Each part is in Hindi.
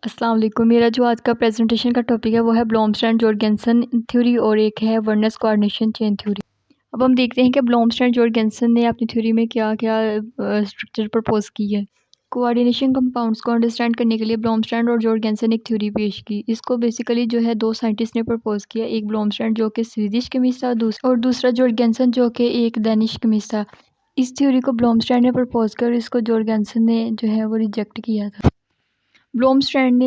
अस्सलाम वालेकुम। मेरा जो आज का प्रेजेंटेशन का टॉपिक है वो है ब्लोम्स एंड जॉर्गेनसन थ्योरी और एक है वर्नर्स कोऑर्डिनेशन चेन थ्योरी। अब हम देखते हैं कि ब्लोम्स एंड जॉर्गेनसन ने अपनी थ्योरी में क्या क्या स्ट्रक्चर प्रपोज की है। कोऑर्डिनेशन कंपाउंड्स को अंडरस्टैंड करने के लिए ब्लोमस्टैंड और जॉर्गेनसन एक थ्योरी पेश की। इसको बेसिकली जो है दो साइंटिस्ट ने प्रपोज किया, एक ब्लोमस्टैंड जो कि स्वीडिश केमिस्ट था और दूसरा जॉर्गेनसन जो कि एक डेनिश केमिस्ट था। इस थ्योरी को ब्लोमस्टैंड ने प्रपोज किया और इसको जॉर्गेनसन ने जो है वो रिजेक्ट किया था। ब्लोमस्टैंड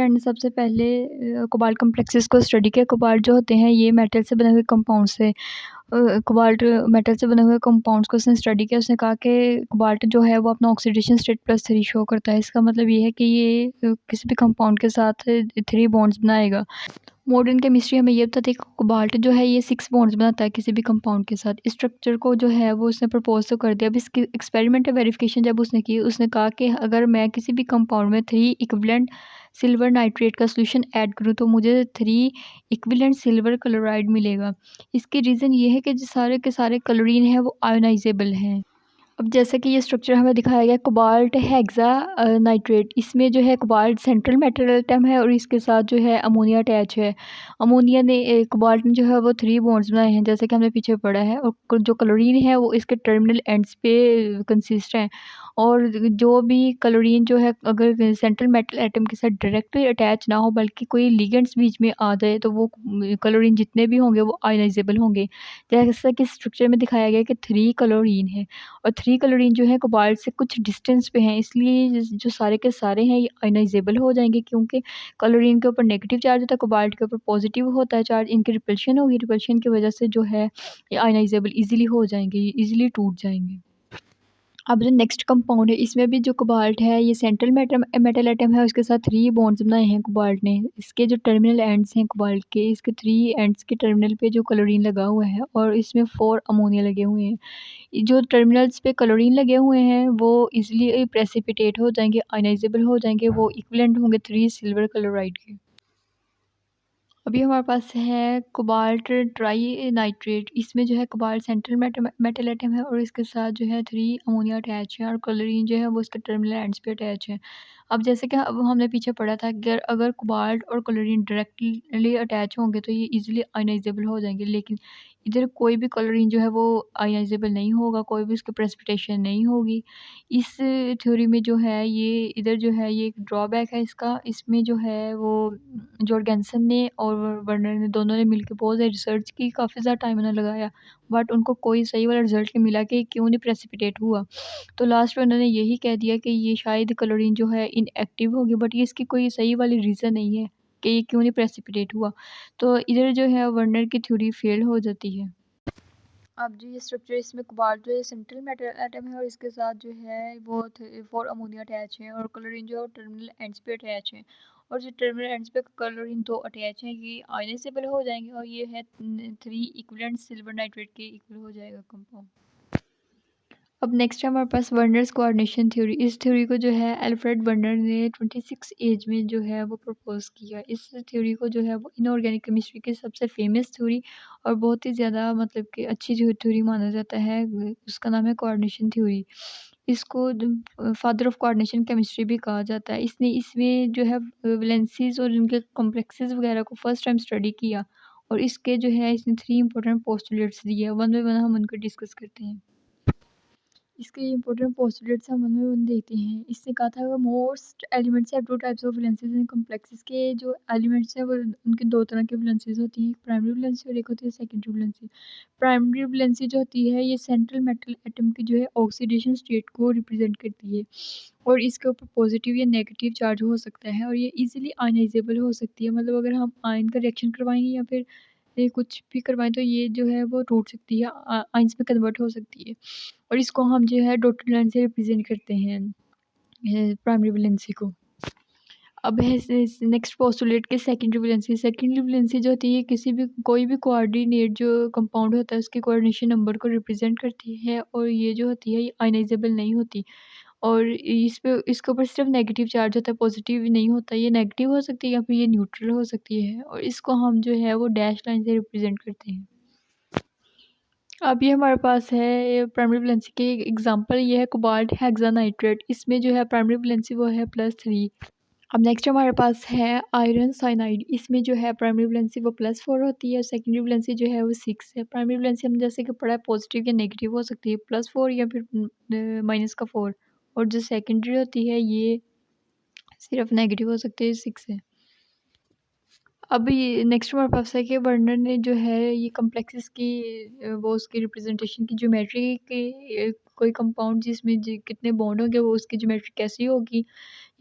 ने सबसे पहले कोबाल्ट कॉम्प्लेक्सेस को स्टडी किया। कोबाल्ट जो होते हैं ये मेटल से बने हुए कंपाउंड्स से कोबाल्ट मेटल से बने हुए कंपाउंड्स को उसने स्टडी किया। उसने कहा कि कोबाल्ट जो है वो अपना ऑक्सीडेशन स्टेट +3 शो करता है। इसका मतलब ये है कि ये किसी भी कंपाउंड के साथ 3 बॉन्ड्स बनाएगा। मॉडर्न केमिस्ट्री हमें ये बताती है कि कोबाल्ट जो है ये 6 बॉन्ड्स बनाता है किसी भी कंपाउंड के साथ। इस स्ट्रक्चर को जो है वो उसने प्रपोज तो कर दिया। अब इसकी एक्सपेरिमेंटल वेरिफिकेशन जब उसने की, उसने कहा कि अगर मैं किसी भी कंपाउंड में 3 इक्विवेलेंट सिल्वर नाइट्रेट का सॉल्यूशन ऐड करूँ तो मुझे 3 इक्विवेलेंट सिल्वर क्लोराइड मिलेगा। इसकी रीज़न ये है कि जो सारे के सारे क्लोरीन हैं वो आयोनाइजेबल हैं। अब जैसा कि ये स्ट्रक्चर हमें दिखाया गया, कोबाल्ट हेक्सा नाइट्रेट, इसमें जो है कोबाल्ट सेंट्रल मेटल एटम है और इसके साथ जो है अमोनिया अटैच है। अमोनिया ने कोबाल्ट ने जो है वो 3 बॉन्ड्स बनाए हैं जैसे कि हमने पीछे पढ़ा है, और जो क्लोरीन है वो इसके टर्मिनल एंड्स पे कंसिस्ट है। और जो भी क्लोरीन जो है अगर सेंट्रल मेटल एटम के साथ डायरेक्टली अटैच ना हो बल्कि कोई लिगेंड्स बीच में आ जाए तो वो क्लोरीन जितने भी होंगे वो आयोनाइजेबल होंगे। जैसा कि स्ट्रक्चर में दिखाया गया है कि 3 क्लोरीन है और 3 क्लोरीन जो है कोबाल्ट से कुछ डिस्टेंस पे हैं, इसलिए जो सारे के सारे हैं ये आयोनाइजेबल हो जाएँगे, क्योंकि क्लोरीन के ऊपर नेगेटिव चार्ज होता है, कोबाल्ट के ऊपर पॉजिटिव होता है चार्ज। इनकी रिपल्शन होगी, रिपल्शन की वजह से जो है ये आयोनाइजेबल ईज़िली हो जाएँगे, ये ईज़िली टूट जाएँगे। अब जो नेक्स्ट कंपाउंड है इसमें भी जो कोबाल्ट है ये सेंट्रल मेटल एटम है, उसके साथ 3 बॉन्ड्स बनाए हैं कोबाल्ट ने। इसके जो टर्मिनल एंड्स हैं कोबाल्ट के, इसके 3 एंड्स के टर्मिनल पे जो क्लोरीन लगा हुआ है और इसमें 4 अमोनिया लगे हुए हैं। जो टर्मिनल्स पे क्लोरीन लगे हुए हैं वो इज़िली प्रेसिपिटेट हो जाएँगे, आयोनाइजेबल हो जाएँगे, वो इक्विवेलेंट होंगे 3 सिल्वर क्लोराइड के। अभी हमारे पास है कोबाल्ट ट्राई नाइट्रेट। इसमें जो है कोबाल्ट सेंट्रल मेटल एटम है और इसके साथ जो है 3 अमोनिया अटैच है और क्लोरीन जो है वो इसके टर्मिनल एंड्स पे अटैच है। अब जैसे कि अब हमने पीछे पढ़ा था कि अगर अगर कोबाल्ट और क्लोरीन डायरेक्टली अटैच होंगे तो ये इजीली आयोनाइजेबल हो जाएंगे, लेकिन इधर कोई भी क्लोरीन जो है वो आयोनाइजेबल नहीं होगा, कोई भी उसकी प्रेसिपिटेशन नहीं होगी। इस थ्योरी में जो है ये इधर जो है ये एक ड्रॉबैक है इसका। इसमें जो है वो जॉर्गेनसन ने और वर्नर ने दोनों ने मिलके बहुत ज़्यादा रिसर्च की, काफ़ी ज़्यादा टाइम उन्होंने लगाया, बट उनको कोई सही वाला रिज़ल्ट नहीं मिला कि क्यों नहीं प्रेसिपिटेट हुआ। तो लास्ट में उन्होंने यही कह दिया कि ये शायद क्लोरीन जो है इनएक्टिव होगी, बट ये इसकी कोई सही वाली रीज़न नहीं है कि ये क्यों नहीं प्रेसिपिटेट हुआ। तो इधर जो है वर्नर की थ्योरी फेल हो जाती है। अब जो ये स्ट्रक्चर इसमें कोबाल्ट जो है सेंट्रल मेटल एटम है और इसके साथ जो है वो 4 अमोनिया अटैच है और क्लोरीन जो है टर्मिनल एंड्स पे अटैच है। और जो टर्मिनल एंड्स पे क्लोरीन 2 अटैच हैं ये आयोनाइजेबल हो जाएंगे और ये है 3 इक्विवेलेंट सिल्वर नाइट्रेट के इक्वल हो जाएगा कंपाउंड। अब नेक्स्ट है हमारे पास वर्नर्स कोऑर्डिनेशन थ्योरी। इस थ्योरी को जो है अल्फ्रेड वर्नर ने 26 एज में जो है वो प्रपोज किया। इस थ्योरी को जो है वो इनऑर्गेनिक केमिस्ट्री की सबसे फेमस थ्योरी और बहुत ही ज़्यादा मतलब कि अच्छी जो थ्योरी माना जाता है, उसका नाम है कोऑर्डिनेशन थ्योरी। इसको फादर ऑफ कोऑर्डिनेशन केमिस्ट्री भी कहा जाता है। इसने इसमें जो है वैलेंसीज और इनके कॉम्प्लेक्सेस वगैरह को फर्स्ट टाइम स्टडी किया और इसके जो है इसने 3 इंपॉर्टेंट पोस्टुलेट्स दिए। वन बाय वन हम उनको डिस्कस करते हैं। इसके इम्पोर्टेंट पोस्टुलेट्स हम उनमें उन देखते हैं। इसने कहा था कि most elements have 2 types of valencies in complexes के जो एलिमेंट्स हैं वो उनके 2 तरह की वैलेंसीज़ होती हैं, एक प्राइमरी वैलेंसी और एक होती है सेकेंडरी वैलेंसी। प्राइमरी वैलेंसी जो होती है ये सेंट्रल मेटल एटम की जो है ऑक्सीडेशन स्टेट को रिप्रेजेंट करती है और इसके ऊपर पॉजिटिव या नेगेटिव चार्ज हो सकता है और ये इजीली आयनाइजेबल हो सकती है। मतलब अगर हम आयन का रिएक्शन करवाएँगे या फिर ये कुछ भी करवाएँ तो ये जो है वो टूट सकती है, आयंस में कन्वर्ट हो सकती है। और इसको हम जो है डॉटेड लाइन से रिप्रेजेंट करते हैं प्राइमरी वैलेंसी को। अब है नेक्स्ट पोस्टुलेट के सेकेंडरी वैलेंसी। सेकेंडरी वैलेंसी जो होती है किसी भी कोई भी कोऑर्डिनेट जो कंपाउंड होता है उसके कोऑर्डिनेशन नंबर को रिप्रेजेंट करती है और ये जो होती है ये आयनाइजेबल नहीं होती और इस पे इसके ऊपर सिर्फ नेगेटिव चार्ज होता है, पॉजिटिव नहीं होता। ये नेगेटिव हो सकती है या फिर ये न्यूट्रल हो सकती है और इसको हम जो है वो डैश लाइन से रिप्रेजेंट करते हैं। अब ये हमारे पास है प्राइमरी वैलेंसी की एग्जांपल, ये है कोबाल्ट हेक्सानाइट्रेट। इसमें जो है प्राइमरी वैलेंसी वो है +3 अब नेक्स्ट हमारे पास है आयरन साइनाइड। इसमें जो है प्राइमरी वैलेंसी वो +4 होती है और सेकेंडरी वैलेंसी जो है वो 6 है। प्राइमरी वैलेंसी हम जैसे कि पढ़ा है पॉजिटिव या नेगेटिव हो सकती है, +4 या फिर -4। और जो सेकेंडरी होती है ये सिर्फ नेगेटिव हो सकती है, 6 है। अब ये नेक्स्ट हमारे पास है कि वर्नर ने जो है ये कॉम्प्लेक्सेस की वो उसकी रिप्रेजेंटेशन की ज्योमेट्री की कोई कंपाउंड जिसमें कितने बॉन्ड होंगे वो उसकी ज्योमेट्री कैसी होगी,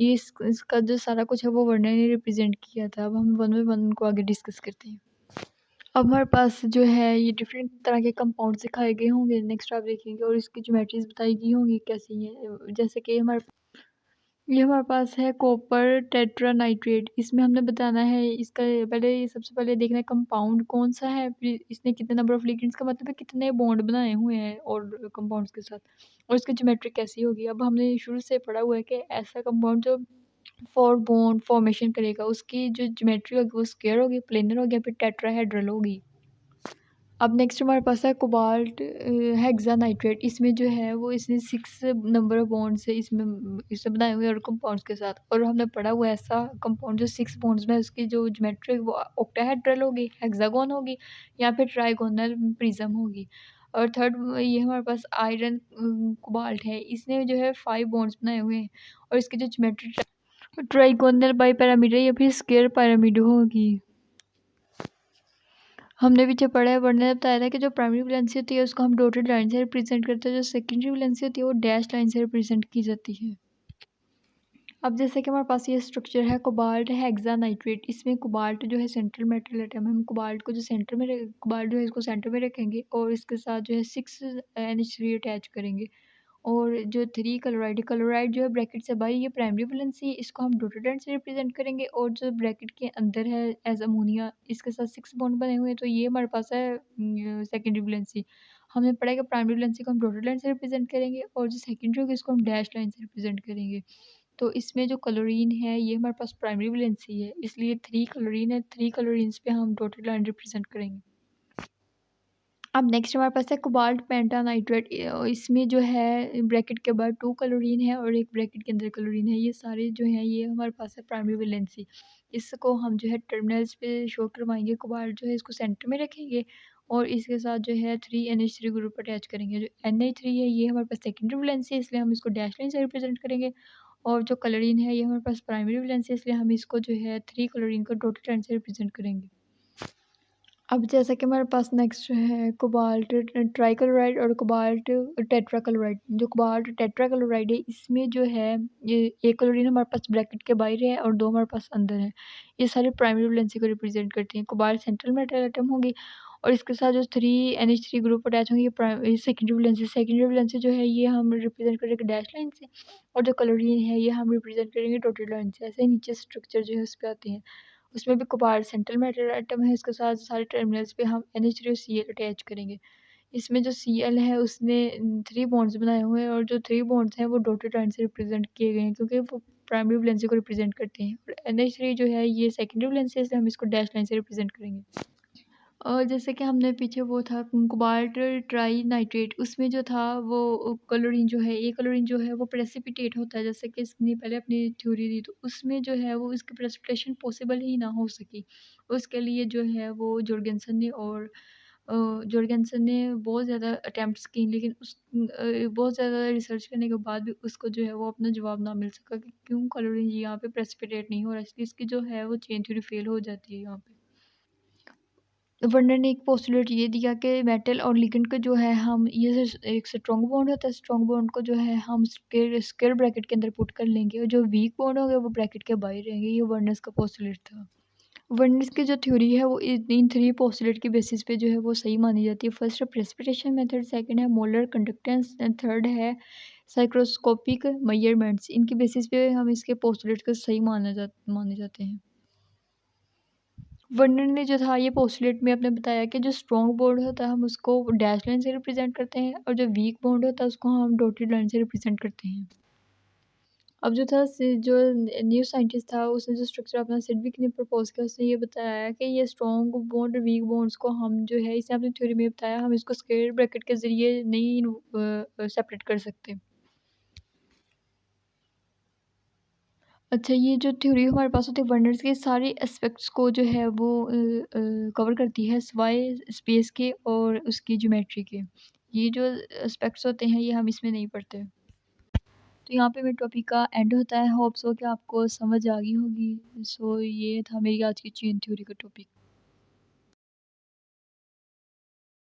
ये इसका जो सारा कुछ है वो वर्नर ने रिप्रेजेंट किया था। अब हम वन बाय वन उनको आगे डिस्कस करते हैं। अब हमारे पास जो है ये डिफरेंट तरह के कंपाउंड दिखाए गए होंगे, नेक्स्ट आप देखेंगे, और इसकी ज्योमेट्रीज बताई गई होंगी कैसी हैं। जैसे कि ये हमारे पास है कॉपर टेट्रानाइट्रेट। इसमें हमने बताना है इसका पहले सबसे पहले देखना है कंपाउंड कौन सा है, फिर इसने कितने नंबर ऑफ लिगेंड्स का मतलब है कितने बॉन्ड बनाए हुए हैं और कंपाउंड्स के साथ, और इसकी ज्योमेट्री कैसी होगी। अब हमने शुरू से पढ़ा हुआ है कि ऐसा कंपाउंड जो 4 बॉन्ड फॉर्मेशन करेगा उसकी जो ज्योमेट्री होगी वो स्क्वायर होगी, प्लेनर होगी, फिर टेट्राहेड्रल होगी। अब नेक्स्ट हमारे पास है कोबाल्ट हेक्सानाइट्रेट। इसमें जो है वो इसने 6 नंबर ऑफ बॉन्ड्स है इसमें बनाए हुए और कंपाउंड्स के साथ, और हमने पढ़ा हुआ है ऐसा कंपाउंड जो 6 बॉन्ड्स में उसकी जो ज्योमेट्री वो ऑक्टाहेड्रल होगी, हेक्सागोन होगी, या फिर ट्राइगोनल प्रिज्म होगी। और थर्ड ये हमारे पास आयरन कोबाल्ट है। इसने जो है 5 बॉन्ड्स बनाए हुए हैं और इसकी जो ज्योमेट्री ट्राइगोनल बाई पिरामिड या फिर स्क्वायर पिरामिड होगी। हमने पीछे पढ़ा है, वर्णन ने बताया था कि जो प्राइमरी वैलेंसी होती है उसको हम डॉटेड लाइन से रिप्रेजेंट करते हैं, जो सेकेंडरी वैलेंसी होती है वो डैश लाइन से रिप्रेजेंट की जाती है। अब जैसे कि हमारे पास ये स्ट्रक्चर है कोबाल्ट हेक्सानाइट्रेट। इसमें कोबाल्ट जो है सेंट्रल मेटल एटम है। हम कोबाल्ट को जो सेंटर में कोबाल्ट जो है इसको सेंटर में रखेंगे और इसके साथ जो है 6 NH3 अटैच करेंगे। और जो 3 क्लोराइड जो है ब्रैकेट से बाहर ये प्राइमरी वैलेंसी है, इसको हम डॉटेड लाइन से रिप्रेजेंट करेंगे, और जो ब्रैकेट के अंदर है एज अमोनिया इसके साथ 6 बॉन्ड बने हुए हैं तो ये हमारे पास है सेकेंडरी वैलेंसी। हमने पढ़ा है कि प्राइमरी वैलेंसी को हम डॉटेड लाइन से रिप्रेजेंट करेंगे और जो सेकेंडरी होगी इसको हम डैश लाइन से रिप्रेजेंट करेंगे। तो इसमें जो क्लोरीन है ये हमारे पास प्राइमरी वैलेंसी है, इसलिए 3 क्लोरीन है, 3 क्लोरीन्स पे हम डॉटेड लाइन रिप्रेजेंट करेंगे। अब नेक्स्ट हमारे पास है कोबाल्ट पेंटानाइट्रेट। इसमें जो है ब्रैकेट के बाद 2 क्लोरीन है और एक ब्रैकेट के अंदर क्लोरीन है। ये सारे जो हैं ये हमारे पास है प्राइमरी वैलेंसी। इसको हम जो है टर्मिनल्स पे शो करवाएंगे। कोबाल्ट जो है इसको सेंटर में रखेंगे और इसके साथ जो है 3 NH3 ग्रुप अटैच करेंगे। जो NH3 है ये हमारे पास सेकेंडरी वैलेंसी है, इसलिए हम इसको डैश लाइन से रिप्रेजेंट करेंगे, और जो क्लोरीन है ये हमारे पास प्राइमरी वैलेंसी है, इसलिए हम इसको जो है 3 क्लोरीन को डॉटेड लाइन से रिप्रेजेंट करेंगे। अब जैसा कि हमारे पास नेक्स्ट है कोबाल्ट ट्राइक्लोराइड और कोबाल्ट टेट्राक्लोराइड। जो कोबाल्ट टेट्राक्लोराइड है इसमें जो है ये एक क्लोरीन हमारे पास ब्रैकेट के बाहर है और 2 हमारे पास अंदर है। ये सारे प्राइमरी वैलेंसी को रिप्रेजेंट करती हैं। कोबाल्ट सेंट्रल मेटल एटम होगी और इसके साथ जो 3 NH3 ग्रुप अटैच होंगे ये सेकेंडरी वैलेंसी। सेकेंडरी वैलेंसी जो है ये हम रिप्रेजेंट करेंगे डैश लाइन से, और जो क्लोरीन है ये हम रिप्रेजेंट करेंगे डॉटेड लाइन से। ऐसे नीचे स्ट्रक्चर जो है उस पर आते हैं। उसमें भी कोबाल्ट सेंट्रल मेटल एटम है, इसके साथ सारे टर्मिनल्स पे हम NH3 और Cl अटैच करेंगे। इसमें जो Cl है उसने 3 बॉन्ड्स बनाए हुए हैं और जो 3 बॉन्ड्स हैं वो डॉटेड लाइन से रिप्रेजेंट किए गए हैं क्योंकि वो प्राइमरी वैलेंसी को रिप्रेजेंट करते हैं, और NH3 जो है ये सेकेंडरी वैलेंसी है, इसलिए हम इसको डैश लाइन से रिप्रेजेंट करेंगे। और जैसे कि हमने पीछे वो था कोबाल्ट ट्राइनाइट्रेट, उसमें जो था वो क्लोरीन जो है ये क्लोरीन जो है वो प्रेसिपिटेट होता है, जैसे कि इसने पहले अपनी थ्योरी दी तो उसमें जो है वो इसकी प्रेसिपिटेशन पॉसिबल ही ना हो सकी। उसके लिए जो है वो जॉर्गेनसन ने बहुत ज़्यादा अटेम्प्ट्स की, लेकिन बहुत ज़्यादा रिसर्च करने के बाद भी उसको जो है वो अपना जवाब ना मिल सका कि क्यों क्लोरीन यहाँ पे प्रेसिपिटेट नहीं हो रहा, इसलिए इसकी जो है वो चेन थ्योरी फेल हो जाती है यहाँ पे। वर्नर ने एक पोस्टुलेट ये दिया कि मेटल और लिगेंड का जो है हम ये एक स्ट्रॉन्ग बॉन्ड होता है, स्ट्रॉन्ग बॉन्ड को जो है हम स्क्वायर ब्रैकेट के अंदर पुट कर लेंगे और जो वीक बॉन्ड होंगे वो ब्रैकेट के बाहर रहेंगे। ये वर्नर्स का पोस्टुलेट था। वर्नर्स की जो थ्योरी है वो इन 3 पोस्टुलेट के बेसिस पे जो है वो सही मानी जाती है। फर्स्ट है प्रेसिपिटेशन मेथड, सेकंड है मोलर कंडक्टेंस एंड थर्ड है साइक्रोस्कोपिक मेजरमेंट्स। इनके बेसिस पे हम इसके पोस्टुलेट को सही माने जाते हैं। वर्णन ने जो था ये पोस्टुलेट में आपने बताया कि जो स्ट्रॉन्ग बॉन्ड होता है हम उसको डैश लाइन से रिप्रेजेंट करते हैं और जो वीक बॉन्ड होता है उसको हम डॉटेड लाइन से रिप्रेजेंट करते हैं। अब जो था जो न्यू साइंटिस्ट था उसने जो स्ट्रक्चर अपना सिडविक ने प्रपोज किया, उसने ये बताया कि ये स्ट्रॉन्ग बॉन्ड वीक बॉन्ड्स को हम जो है इसने अपनी थ्योरी में बताया हम इसको स्क्वायर ब्रैकेट के ज़रिए नहीं सेपरेट कर सकते। अच्छा, ये जो थ्योरी हमारे पास होती है वंडर्स के सारे एस्पेक्ट्स को जो है वो कवर करती है सिवाय स्पेस के और उसकी ज्योमेट्री के। ये जो एस्पेक्ट्स होते हैं ये हम इसमें नहीं पढ़ते। तो यहाँ पे मेरे टॉपिक का एंड होता है। होप सो कि आपको समझ आ गई होगी। सो ये था मेरी आज की चेन थ्योरी का टॉपिक।